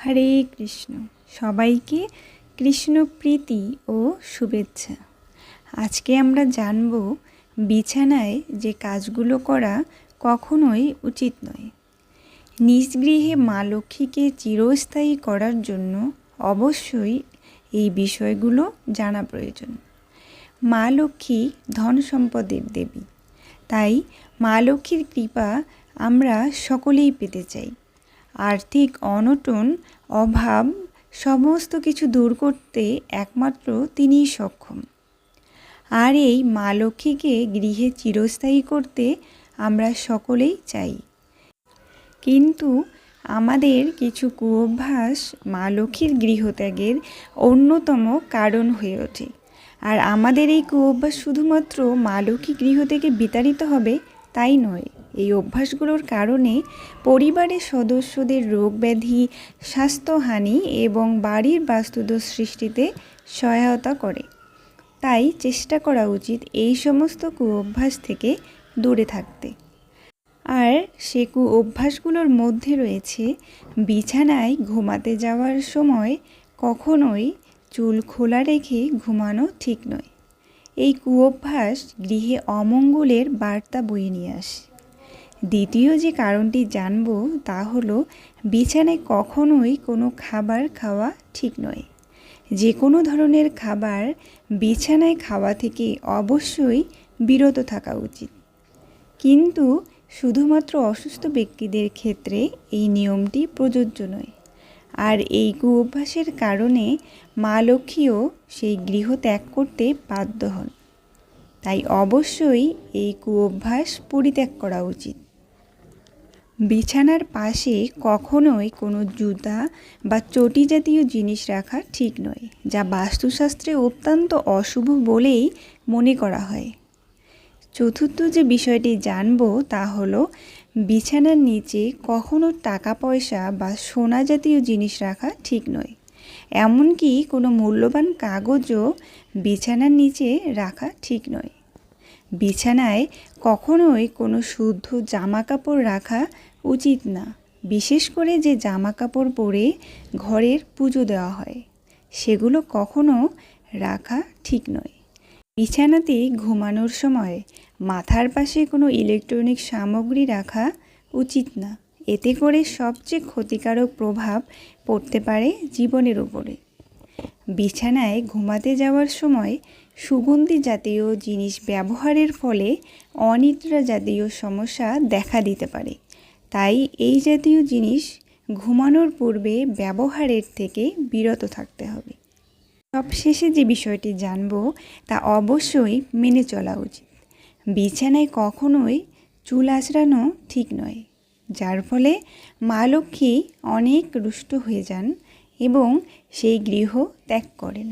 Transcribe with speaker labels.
Speaker 1: হরে কৃষ্ণ। সবাইকে কৃষ্ণ প্রীতি ও শুভেচ্ছা। আজকে আমরা জানব বিছানায় যে কাজগুলো করা কখনোই উচিত নয়। নিজ গৃহে মা লক্ষ্মীকে চিরস্থায়ী করার জন্য অবশ্যই এই বিষয়গুলো জানা প্রয়োজন। মা লক্ষ্মী ধন সম্পদের দেবী, তাই মা লক্ষ্মীর কৃপা আমরা সকলেই পেতে চাই। আর্থিক অনটন, অভাব সমস্ত কিছু দূর করতে একমাত্র তিনিই সক্ষম। আর এই মা লক্ষ্মীকে গৃহে চিরস্থায়ী করতে আমরা সকলেই চাই। কিন্তু আমাদের কিছু কুঅভ্যাস মা লক্ষ্মীর গৃহত্যাগের অন্যতম কারণ হয়ে ওঠে। আর আমাদের এই কুঅভ্যাস শুধুমাত্র মা লক্ষ্মী গৃহ থেকে বিতাড়িত হবে তাই নয়, এই অভ্যাসগুলোর কারণে পরিবারের সদস্যদের রোগ ব্যাধি, স্বাস্থ্যহানি এবং বাড়ির বাস্তুদোষ সৃষ্টিতে সহায়তা করে। তাই চেষ্টা করা উচিত এই সমস্ত কুঅভ্যাস থেকে দূরে থাকতে। আর সে কুঅভ্যাসগুলোর মধ্যে রয়েছে বিছানায় ঘুমাতে যাওয়ার সময় কখনোই চুল খোলা রেখে ঘুমানো ঠিক নয়। এই কুঅভ্যাস গৃহে অমঙ্গলের বার্তা বয়ে নিয়ে আসে। দ্বিতীয় যে কারণটি জানব তা হলো বিছানায় কখনোই কোনো খাবার খাওয়া ঠিক নয়। যে কোনো ধরনের খাবার বিছানায় খাওয়া থেকে অবশ্যই বিরত থাকা উচিত। কিন্তু শুধুমাত্র অসুস্থ ব্যক্তিদের ক্ষেত্রে এই নিয়মটি প্রযোজ্য নয়। আর এই কুঅভ্যাসের কারণে মা লক্ষ্মীও সেই গৃহ ত্যাগ করতে বাধ্য হন। তাই অবশ্যই এই কুঅভ্যাস পরিত্যাগ করা উচিত। বিছানার পাশে কখনোই কোনো জুতা বা চটি জাতীয় জিনিস রাখা ঠিক নয়, যা বাস্তুশাস্ত্রে অত্যন্ত অশুভ বলেই মনে করা হয়। চতুর্থ যে বিষয়টি জানব তা হলো বিছানার নিচে কখনো টাকা পয়সা বা সোনা জাতীয় জিনিস রাখা ঠিক নয়। এমনকি কোনো মূল্যবান কাগজও বিছানার নিচে রাখা ঠিক নয়। বিছানায় কখনোই কোনো শুদ্ধ জামা কাপড় রাখা উচিত না। বিশেষ করে যে জামা কাপড় পরে ঘরের পুজো দেওয়া হয় সেগুলো কখনো রাখা ঠিক নয়। বিছানাতে ঘুমানোর সময় মাথার পাশে কোনো ইলেকট্রনিক সামগ্রী রাখা উচিত না। এতে করে সবচেয়ে ক্ষতিকারক প্রভাব পড়তে পারে জীবনের উপরে। বিছানায় ঘুমাতে যাওয়ার সময় সুগন্ধি জাতীয় জিনিস ব্যবহারের ফলে অনিদ্রা জাতীয় সমস্যা দেখা দিতে পারে। তাই এই জাতীয় জিনিস ঘুমানোর পূর্বে ব্যবহারের থেকে বিরত থাকতে হবে। সবশেষে যে বিষয়টি জানব তা অবশ্যই মেনে চলা উচিত। বিছানায় কখনোই চুল আঁচড়ানো ঠিক নয়, যার ফলে মা লক্ষ্মী অনেক রুষ্ট হয়ে যান এবং সেই গৃহ ত্যাগ করেন।